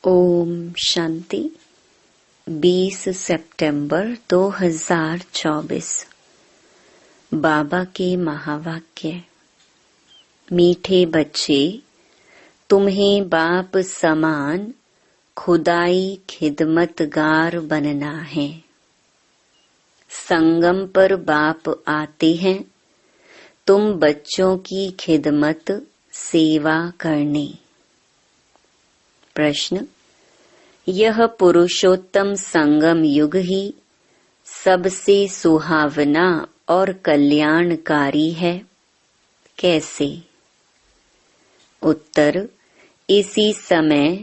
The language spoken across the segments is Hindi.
ओम शांति। 20 सितंबर 2024। बाबा के महावाक्य। मीठे बच्चे, तुम्हें बाप समान खुदाई खिदमतगार बनना है। संगम पर बाप आते हैं तुम बच्चों की खिदमत सेवा करने। प्रश्न: यह पुरुषोत्तम संगम युग ही सबसे सुहावना और कल्याणकारी है, कैसे? उत्तर: इसी समय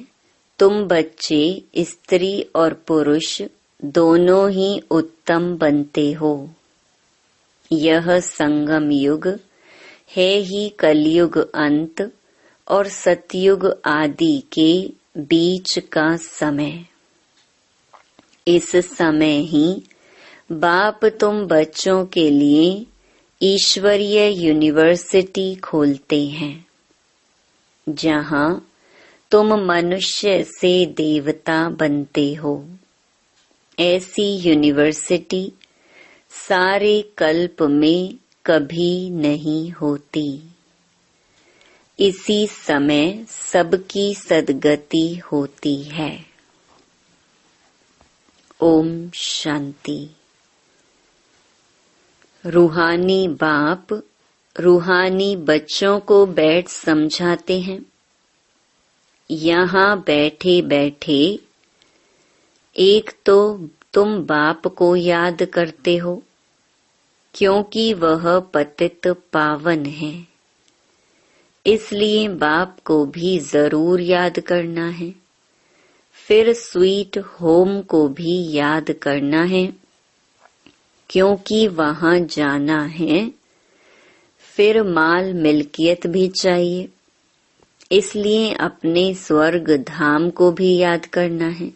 तुम बच्चे स्त्री और पुरुष दोनों ही उत्तम बनते हो। यह संगम युग है ही कलयुग अंत और सतयुग आदि के बीच का समय। इस समय ही बाप तुम बच्चों के लिए ईश्वरीय यूनिवर्सिटी खोलते हैं, जहां तुम मनुष्य से देवता बनते हो। ऐसी यूनिवर्सिटी सारे कल्प में कभी नहीं होती। इसी समय सबकी सद्गति होती है। ओम शांति। रूहानी बाप रूहानी बच्चों को बैठ समझाते हैं। यहाँ बैठे बैठे एक तो तुम बाप को याद करते हो, क्योंकि वह पतित पावन है। इसलिए बाप को भी जरूर याद करना है। फिर स्वीट होम को भी याद करना है, क्योंकि वहां जाना है। फिर माल मिल्कियत भी चाहिए, इसलिए अपने स्वर्ग धाम को भी याद करना है,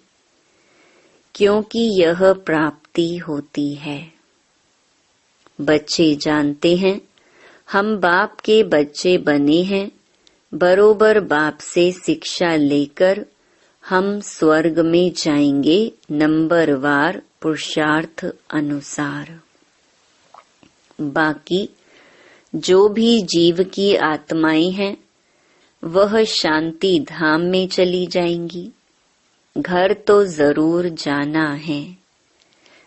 क्योंकि यह प्राप्ति होती है। बच्चे जानते हैं हम बाप के बच्चे बने हैं। बरोबर बाप से शिक्षा लेकर हम स्वर्ग में जाएंगे, नंबरवार पुरुषार्थ अनुसार। बाकी जो भी जीव की आत्माएं हैं वह शांति धाम में चली जाएंगी। घर तो जरूर जाना है।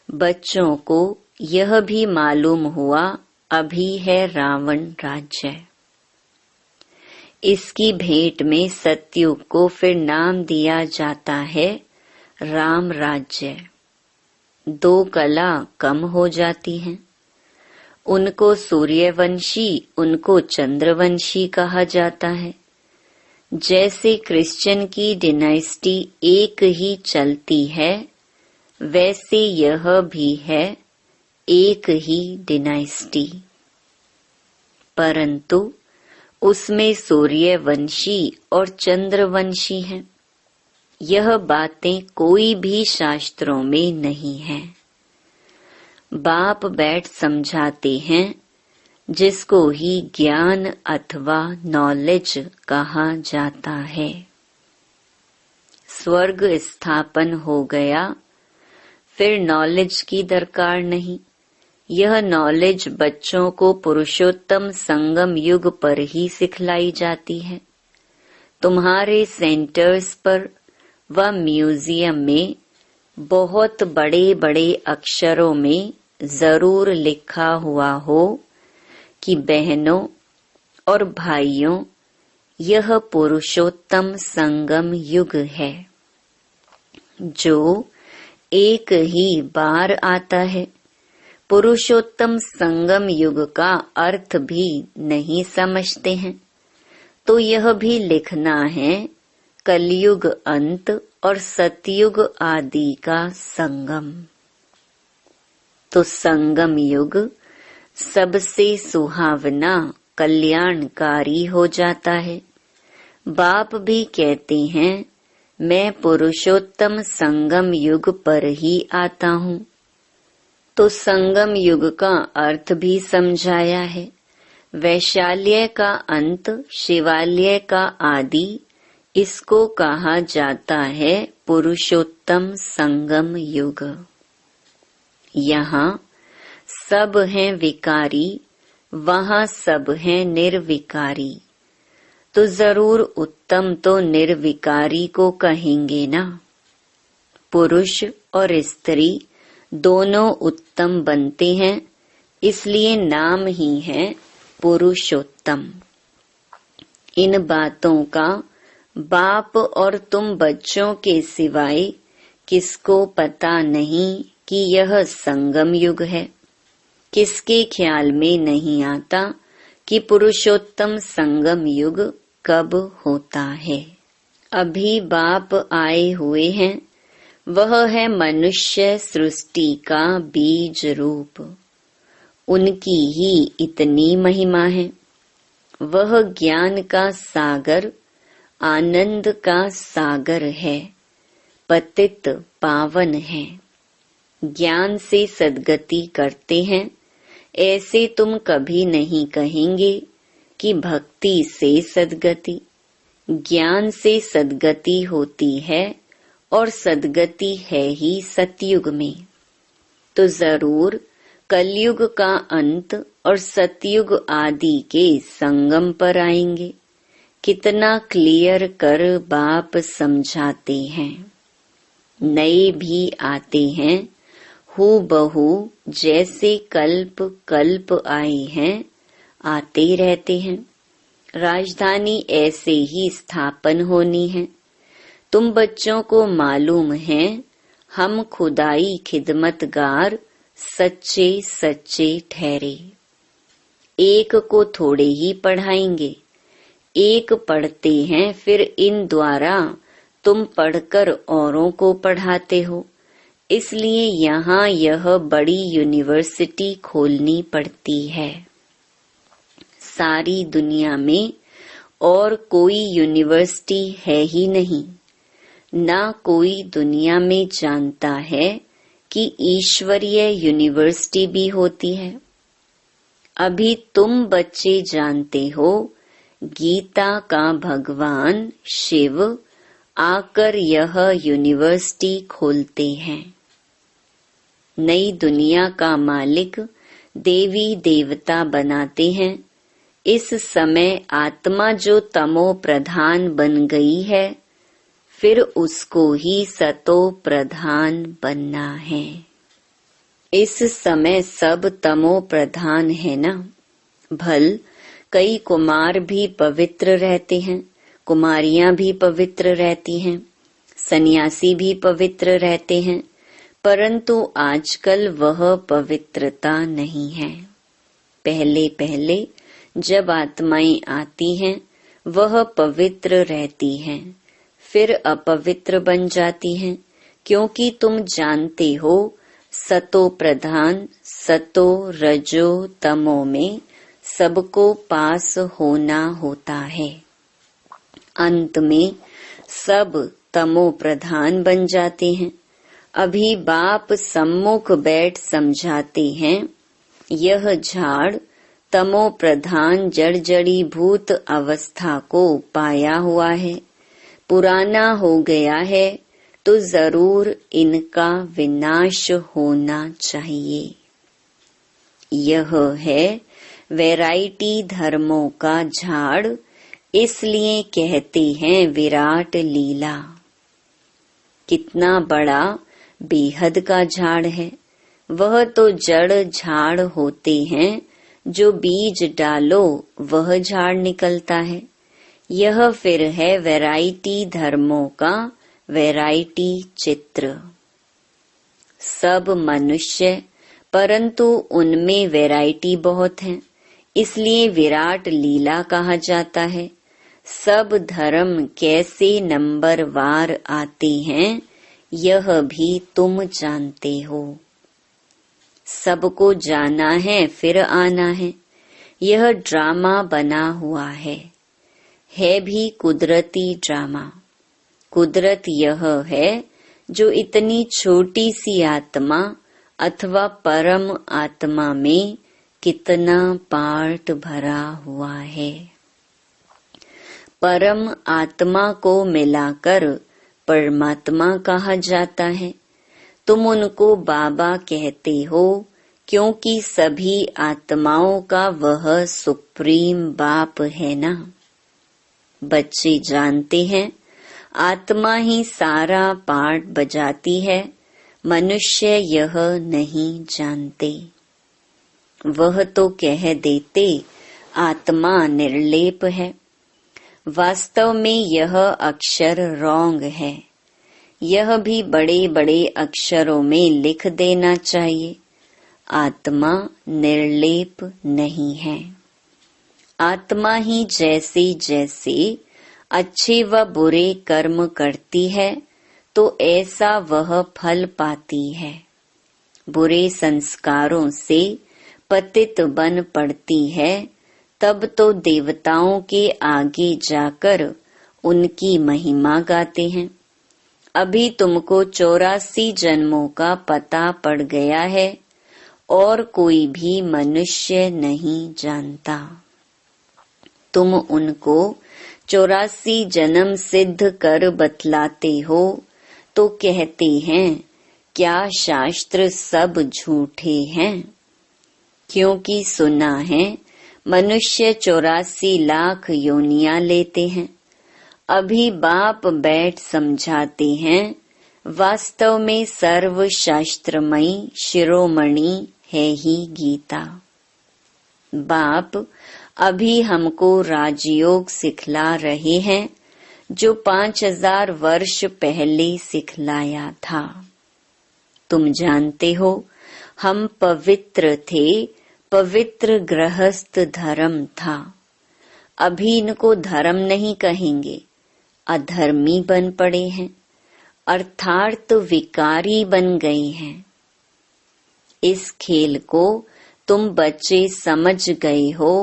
बच्चों को यह भी मालूम हुआ अभी है रावण राज्य। इसकी भेंट में सतयुग को फिर नाम दिया जाता है राम राज्य। दो कला कम हो जाती हैं। उनको सूर्यवंशी, उनको चंद्रवंशी कहा जाता है। जैसे क्रिश्चियन की डिनाइस्टी एक ही चलती है, वैसे यह भी है एक ही डिनाइस्टी, परंतु उसमें सूर्यवंशी और चंद्रवंशी हैं। यह बातें कोई भी शास्त्रों में नहीं है। बाप बैठ समझाते हैं, जिसको ही ज्ञान अथवा नॉलेज कहा जाता है। स्वर्ग स्थापन हो गया, फिर नॉलेज की दरकार नहीं। यह नॉलेज बच्चों को पुरुषोत्तम संगम युग पर ही सिखलाई जाती है। तुम्हारे सेंटर्स पर व म्यूजियम में बहुत बड़े बड़े अक्षरों में जरूर लिखा हुआ हो कि बहनों और भाइयों, यह पुरुषोत्तम संगम युग है, जो एक ही बार आता है। पुरुषोत्तम संगम युग का अर्थ भी नहीं समझते हैं, तो यह भी लिखना है कलयुग अंत और सतयुग आदि का संगम। तो संगम युग सबसे सुहावना कल्याणकारी हो जाता है। बाप भी कहते हैं, मैं पुरुषोत्तम संगम युग पर ही आता हूँ। तो संगम युग का अर्थ भी समझाया है। वैशाल्य का अंत, शिवालय का आदि इसको कहा जाता है पुरुषोत्तम संगम युग। यहाँ सब हैं विकारी, वहाँ सब हैं निर्विकारी, तो जरूर उत्तम तो निर्विकारी को कहेंगे ना। पुरुष और स्त्री दोनों उत्तम बनते हैं, इसलिए नाम ही है पुरुषोत्तम। इन बातों का बाप और तुम बच्चों के सिवाय किसको पता नहीं कि यह संगम युग है। किसके ख्याल में नहीं आता कि पुरुषोत्तम संगम युग कब होता है। अभी बाप आए हुए हैं, वह है मनुष्य सृष्टि का बीज रूप। उनकी ही इतनी महिमा है। वह ज्ञान का सागर, आनंद का सागर है, पतित पावन है। ज्ञान से सद्गति करते हैं, ऐसे तुम कभी नहीं कहेंगे कि भक्ति से सद्गति। ज्ञान से सद्गति होती है और सद्गति है ही सतयुग में। तो जरूर कलयुग का अंत और सतयुग आदि के संगम पर आएंगे। कितना क्लियर कर बाप समझाते हैं। नए भी आते हैं, हूबहू जैसे कल्प कल्प आए हैं, आते रहते हैं। राजधानी ऐसे ही स्थापन होनी है। तुम बच्चों को मालूम है, हम खुदाई खिदमतगार सच्चे सच्चे ठहरे। एक को थोड़े ही पढ़ाएंगे, एक पढ़ते हैं, फिर इन द्वारा तुम पढ़कर औरों को पढ़ाते हो। इसलिए यहाँ यह बड़ी यूनिवर्सिटी खोलनी पड़ती है। सारी दुनिया में और कोई यूनिवर्सिटी है ही नहीं। ना कोई दुनिया में जानता है कि ईश्वरीय यूनिवर्सिटी भी होती है। अभी तुम बच्चे जानते हो, गीता का भगवान शिव आकर यह यूनिवर्सिटी खोलते हैं। नई दुनिया का मालिक देवी देवता बनाते हैं। इस समय आत्मा जो तमो प्रधान बन गई है, फिर उसको ही सतो प्रधान बनना है। इस समय सब तमो प्रधान है ना। भल कई कुमार भी पवित्र रहते हैं, कुमारियां भी पवित्र रहती हैं, सन्यासी भी पवित्र रहते हैं, परंतु आजकल वह पवित्रता नहीं है। पहले पहले जब आत्माएं आती हैं, वह पवित्र रहती हैं, फिर अपवित्र बन जाती हैं, क्योंकि तुम जानते हो सतो प्रधान सतो रजो तमो में सबको पास होना होता है। अंत में सब तमो प्रधान बन जाते हैं। अभी बाप सम्मुख बैठ समझाते हैं, यह झाड़ तमो प्रधान जड़ी भूत अवस्था को पाया हुआ है, पुराना हो गया है, तो जरूर इनका विनाश होना चाहिए। यह है वैरायटी धर्मों का झाड़, इसलिए कहते हैं विराट लीला। कितना बड़ा बेहद का झाड़ है। वह तो जड़ झाड़ होते हैं, जो बीज डालो वह झाड़ निकलता है। यह फिर है वैरायटी धर्मों का वैरायटी चित्र। सब मनुष्य, परंतु उनमें वैरायटी बहुत है, इसलिए विराट लीला कहा जाता है। सब धर्म कैसे नंबरवार आते हैं, यह भी तुम जानते हो। सबको जाना है, फिर आना है। यह ड्रामा बना हुआ है भी कुदरती ड्रामा। कुदरत यह है जो इतनी छोटी सी आत्मा अथवा परम आत्मा में कितना पार्ट भरा हुआ है। परम आत्मा को मिलाकर परमात्मा कहा जाता है। तुम उनको बाबा कहते हो क्योंकि सभी आत्माओं का वह सुप्रीम बाप है ना। बच्चे जानते हैं आत्मा ही सारा पार्ट बजाती है, मनुष्य यह नहीं जानते। वह तो कह देते आत्मा निर्लेप है। वास्तव में यह अक्षर रॉन्ग है। यह भी बड़े बड़े अक्षरों में लिख देना चाहिए। आत्मा निर्लेप नहीं है। आत्मा ही जैसे जैसे अच्छे व बुरे कर्म करती है तो ऐसा वह फल पाती है। बुरे संस्कारों से पतित बन पड़ती है तब तो देवताओं के आगे जाकर उनकी महिमा गाते हैं। अभी तुमको 84 जन्मों का पता पड़ गया है और कोई भी मनुष्य नहीं जानता। तुम उनको 84 जन्म सिद्ध कर बतलाते हो तो कहते हैं क्या शास्त्र सब झूठे हैं। क्योंकि सुना है मनुष्य 84 लाख योनियां लेते हैं। अभी बाप बैठ समझाते हैं वास्तव में सर्व शास्त्रमयी शिरोमणि है ही गीता। बाप अभी हमको राजयोग सिखला रहे हैं जो 5000 वर्ष पहले सिखलाया था। तुम जानते हो हम पवित्र थे, पवित्र गृहस्थ धर्म था। अभी इनको धर्म नहीं कहेंगे, अधर्मी बन पड़े हैं, अर्थात विकारी बन गए हैं। इस खेल को तुम बच्चे समझ गए हो।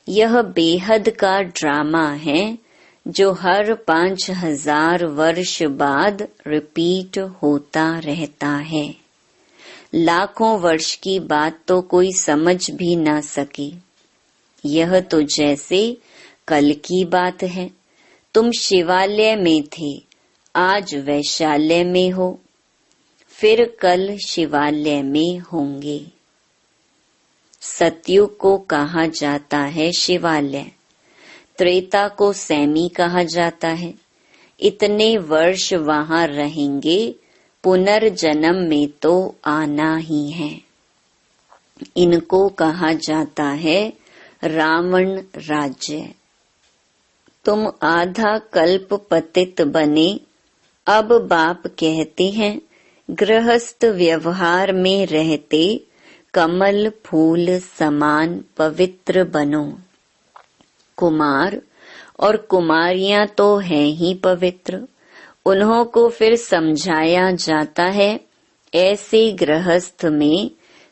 यह बेहद का ड्रामा है जो हर 5000 वर्ष बाद रिपीट होता रहता है। लाखों वर्ष की बात तो कोई समझ भी ना सके। यह तो जैसे कल की बात है। तुम शिवालय में थे, आज वैशाल्य में हो, फिर कल शिवालय में होंगे। सतयुग को कहा जाता है शिवालय, त्रेता को सैमी कहा जाता है। इतने वर्ष वहां रहेंगे, पुनर्जन्म में तो आना ही है। इनको कहा जाता है रावण राज्य। तुम आधा कल्प पतित बने। अब बाप कहते हैं गृहस्थ व्यवहार में रहते कमल फूल समान पवित्र बनो। कुमार और कुमारियां तो हैं ही पवित्र। उन्हों को फिर समझाया जाता है ऐसे गृहस्थ में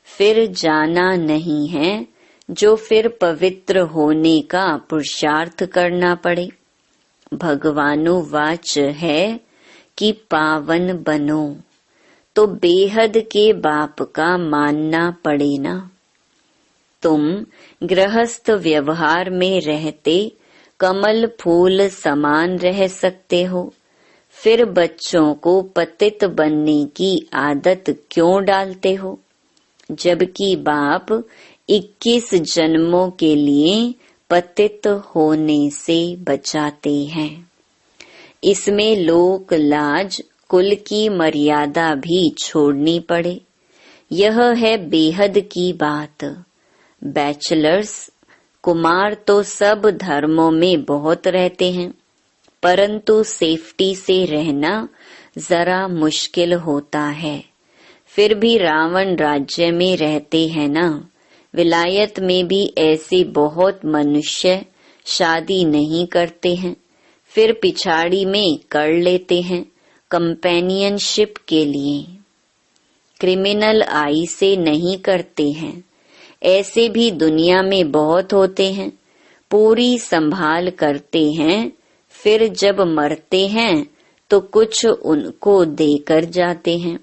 फिर जाना नहीं है जो फिर पवित्र होने का पुरुषार्थ करना पड़े। भगवानुवाच है कि पावन बनो, तो बेहद के बाप का मानना पड़े ना। तुम गृहस्थ व्यवहार में रहते कमल फूल समान रह सकते हो, फिर बच्चों को पतित बनने की आदत क्यों डालते हो, जबकि बाप 21 जन्मों के लिए पतित होने से बचाते हैं। इसमें लोक लाज कुल की मर्यादा भी छोड़नी पड़े। यह है बेहद की बात। बैचलर्स कुमार तो सब धर्मों में बहुत रहते हैं, परंतु सेफ्टी से रहना जरा मुश्किल होता है। फिर भी रावण राज्य में रहते हैं ना। विलायत में भी ऐसे बहुत मनुष्य शादी नहीं करते हैं, फिर पिछाड़ी में कर लेते हैं कंपेनियनशिप के लिए। क्रिमिनल आई से नहीं करते हैं। ऐसे भी दुनिया में बहुत होते हैं। पूरी संभाल करते हैं, फिर जब मरते हैं तो कुछ उनको देकर जाते हैं,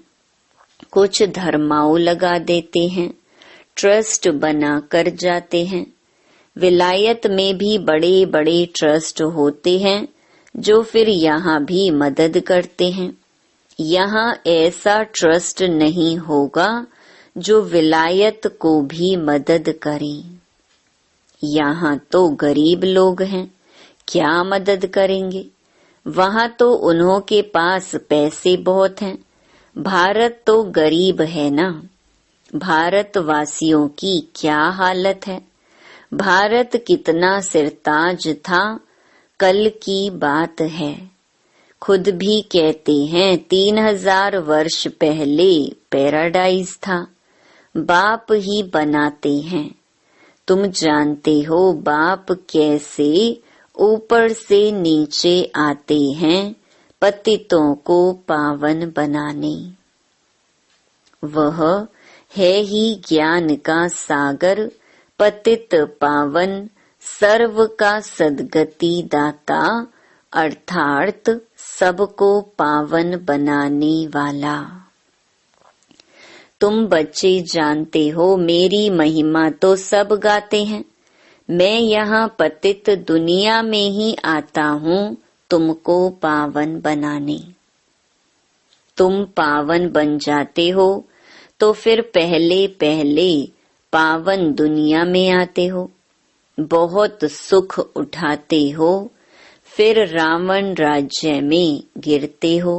कुछ धर्माओं लगा देते हैं, ट्रस्ट बना कर जाते हैं। विलायत में भी बड़े बड़े ट्रस्ट होते हैं जो फिर यहाँ भी मदद करते हैं। यहाँ ऐसा ट्रस्ट नहीं होगा जो विलायत को भी मदद करे। यहाँ तो गरीब लोग हैं, क्या मदद करेंगे? वहाँ तो उन्हों के पास पैसे बहुत हैं। भारत तो गरीब है ना। भारतवासियों की क्या हालत है। भारत कितना सिरताज था, कल की बात है। खुद भी कहते हैं 3000 वर्ष पहले पैराडाइज था। बाप ही बनाते हैं। तुम जानते हो बाप कैसे ऊपर से नीचे आते हैं पतितों को पावन बनाने। वह है ही ज्ञान का सागर, पतित पावन, सर्व का सद्गति दाता, अर्थात सबको पावन बनाने वाला। तुम बच्चे जानते हो मेरी महिमा तो सब गाते हैं। मैं यहाँ पतित दुनिया में ही आता हूँ तुमको पावन बनाने। तुम पावन बन जाते हो तो फिर पहले पहले पावन दुनिया में आते हो, बहुत सुख उठाते हो, फिर रावण राज्य में गिरते हो।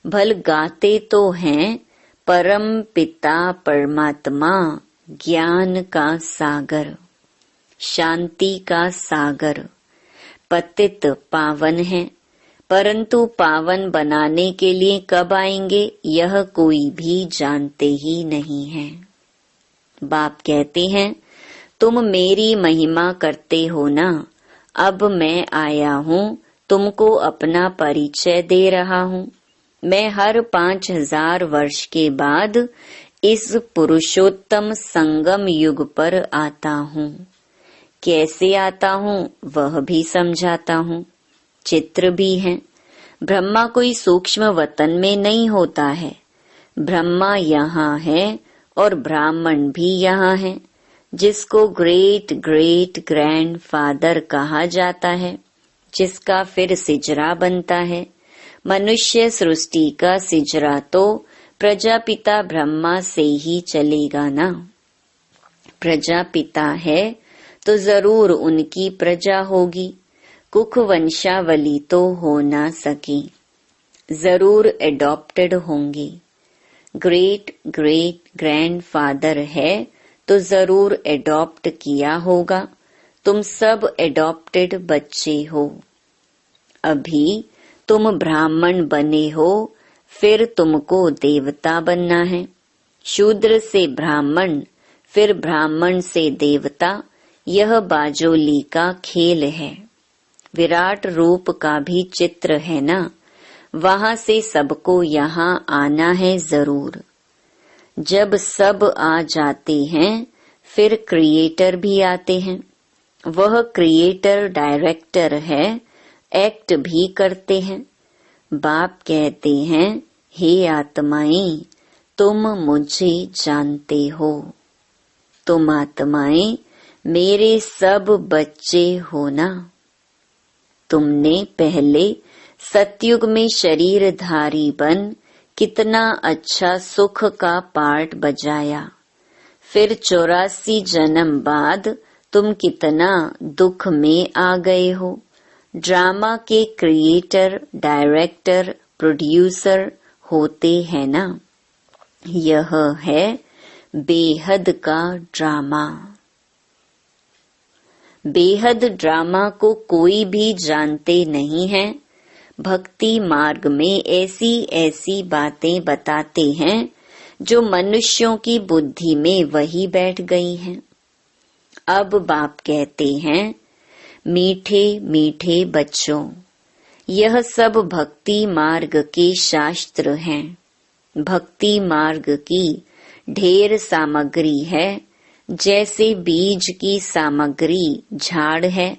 भल गाते तो हैं परम पिता परमात्मा, ज्ञान का सागर, शांति का सागर। पतित पावन है, परंतु पावन बनाने के लिए कब आएंगे यह कोई भी जानते ही नहीं है। बाप कहते हैं तुम मेरी महिमा करते हो ना, अब मैं आया हूँ तुमको अपना परिचय दे रहा हूँ। मैं हर 5000 वर्ष के बाद इस पुरुषोत्तम संगम युग पर आता हूँ। कैसे आता हूँ वह भी समझाता हूँ। चित्र भी है। ब्रह्मा कोई सूक्ष्म वतन में नहीं होता है। ब्रह्मा यहाँ है और ब्राह्मण भी यहाँ है, जिसको ग्रेट ग्रेट ग्रैंड फादर कहा जाता है, जिसका फिर सिजरा बनता है। मनुष्य सृष्टि का सिजरा तो प्रजापिता ब्रह्मा से ही चलेगा ना। प्रजापिता है तो जरूर उनकी प्रजा होगी। कुख वंशावली तो हो ना सकी, जरूर एडॉप्टेड होंगे। ग्रेट ग्रेट ग्रैंड फादर है तो जरूर एडॉप्ट किया होगा। तुम सब एडॉप्टेड बच्चे हो। अभी तुम ब्राह्मण बने हो, फिर तुमको देवता बनना है। शूद्र से ब्राह्मण, फिर ब्राह्मण से देवता, यह बाजोली का खेल है। विराट रूप का भी चित्र है ना, वहाँ से सबको यहाँ आना है जरूर। जब सब आ जाते हैं फिर क्रिएटर भी आते हैं। वह क्रिएटर डायरेक्टर है, एक्ट भी करते हैं। बाप कहते हैं हे आत्माएं, तुम मुझे जानते हो। तुम आत्माएं मेरे सब बच्चे हो ना। तुमने पहले सतयुग में शरीरधारी बन कितना अच्छा सुख का पार्ट बजाया। फिर 84 जन्म बाद तुम कितना दुख में आ गए हो। ड्रामा के क्रिएटर, डायरेक्टर, प्रोड्यूसर होते हैं ना। यह है बेहद का ड्रामा। बेहद ड्रामा को कोई भी जानते नहीं है। भक्ति मार्ग में ऐसी ऐसी बातें बताते हैं जो मनुष्यों की बुद्धि में वही बैठ गई हैं। अब बाप कहते हैं मीठे मीठे बच्चों, यह सब भक्ति मार्ग के शास्त्र हैं। भक्ति मार्ग की ढेर सामग्री है। जैसे बीज की सामग्री झाड़ है,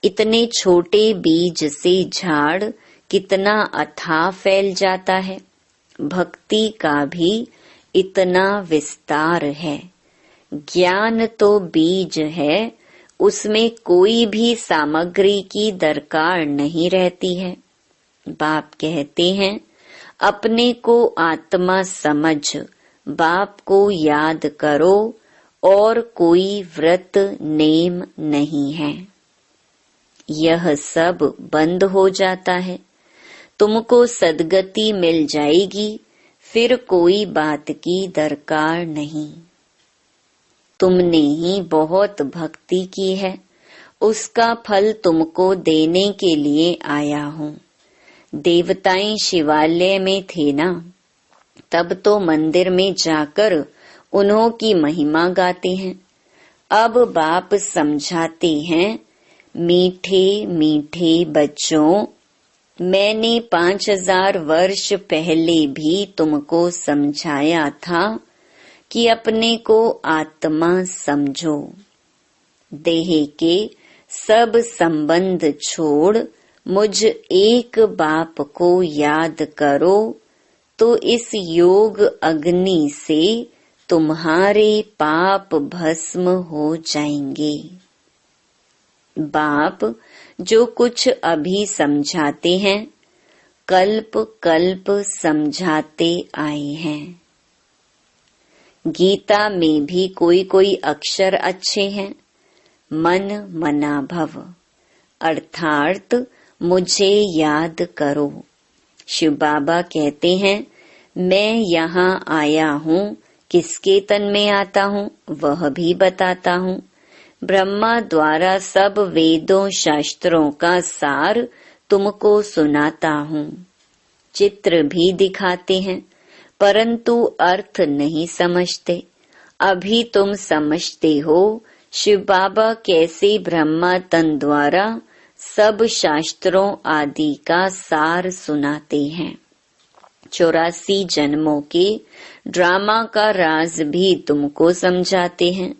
इतने छोटे बीज से झाड़ कितना अथाह फैल जाता है। भक्ति का भी इतना विस्तार है। ज्ञान तो बीज है, उसमें कोई भी सामग्री की दरकार नहीं रहती है। बाप कहते हैं, अपने को आत्मा समझ बाप को याद करो और कोई व्रत नेम नहीं है। यह सब बंद हो जाता है, तुमको सद्गति मिल जाएगी, फिर कोई बात की दरकार नहीं। तुमने ही बहुत भक्ति की है, उसका फल तुमको देने के लिए आया हूँ। देवताएं शिवालय में थे ना, तब तो मंदिर में जाकर उन्हों की महिमा गाते हैं। अब बाप समझाते हैं, मीठे मीठे बच्चों, मैंने 5000 वर्ष पहले भी तुमको समझाया था कि अपने को आत्मा समझो। देह के सब संबंध छोड़ मुझ एक बाप को याद करो, तो इस योग अग्नि से तुम्हारे पाप भस्म हो जाएंगे। बाप जो कुछ अभी समझाते हैं, कल्प कल्प समझाते आए हैं। गीता में भी कोई कोई अक्षर अच्छे हैं। मन मना भव, अर्थात मुझे याद करो। शिव बाबा कहते हैं, मैं यहाँ आया हूँ, किसके तन में आता हूँ वह भी बताता हूँ। ब्रह्मा द्वारा सब वेदों शास्त्रों का सार तुमको सुनाता हूँ। चित्र भी दिखाते हैं, परंतु अर्थ नहीं समझते। अभी तुम समझते हो शिव बाबा कैसे ब्रह्मा तन द्वारा सब शास्त्रों आदि का सार सुनाते हैं। 84 जन्मों के ड्रामा का राज भी तुमको समझाते हैं।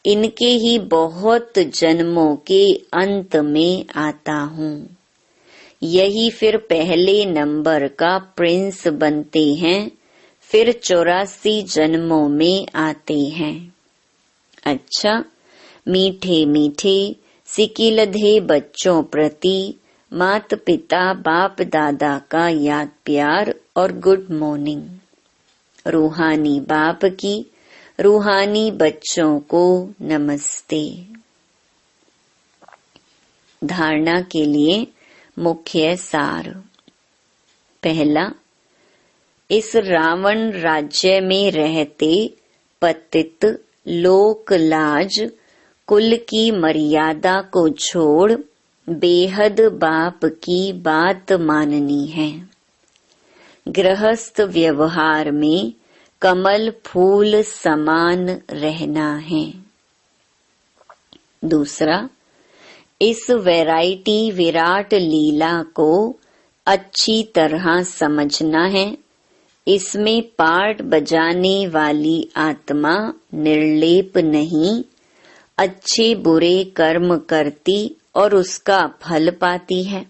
इनके ही बहुत जन्मों के अंत में आता हूँ। यही फिर पहले नंबर का प्रिंस बनते हैं, फिर 84 जन्मों में आते हैं। अच्छा, मीठे मीठे सिकिलधे बच्चों प्रति माता पिता बाप दादा का याद प्यार और गुड मॉर्निंग। रूहानी बाप की रूहानी बच्चों को नमस्ते। धारणा के लिए मुख्य सार। पहला, इस रावण राज्य में रहते पतित लोक लाज कुल की मर्यादा को छोड़ बेहद बाप की बात माननी है। गृहस्थ व्यवहार में कमल फूल समान रहना है। दूसरा, इस वैरायटी विराट लीला को अच्छी तरह समझना है। इसमें पार्ट बजाने वाली आत्मा निर्लेप नहीं, अच्छे बुरे कर्म करती और उसका फल पाती है।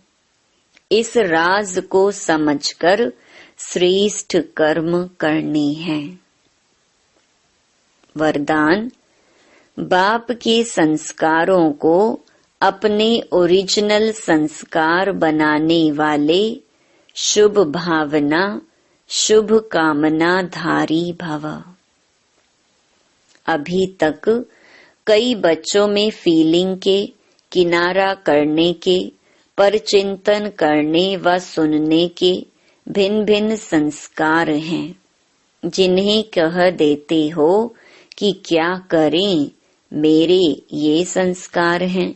इस राज को समझकर श्रेष्ठ कर्म करने हैं। वरदान, बाप के संस्कारों को अपने ओरिजिनल संस्कार बनाने वाले शुभ भावना शुभ कामना धारी भव। अभी तक कई बच्चों में फीलिंग के, किनारा करने के, पर चिंतन करने व सुनने के भिन्न भिन्न संस्कार हैं, जिन्हें कह देते हो कि क्या करें, मेरे ये संस्कार हैं।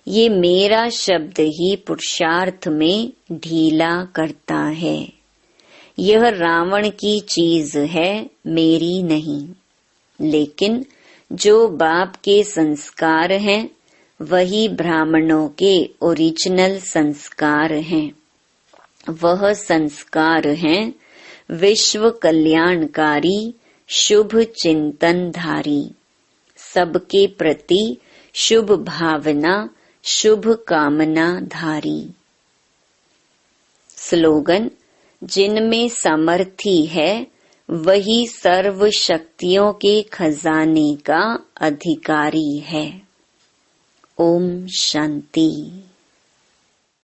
ये मेरा शब्द ही पुरुषार्थ में ढीला करता है। यह रावण की चीज है, मेरी नहीं। लेकिन जो बाप के संस्कार हैं, वही ब्राह्मणों के ओरिजिनल संस्कार हैं। वह संस्कार हैं विश्व कल्याणकारी शुभ चिंतनधारी, सबके प्रति शुभ भावना शुभ कामना धारी। स्लोगन, जिनमें समर्थी है वही सर्व शक्तियों के खजाने का अधिकारी है। ओम शांति।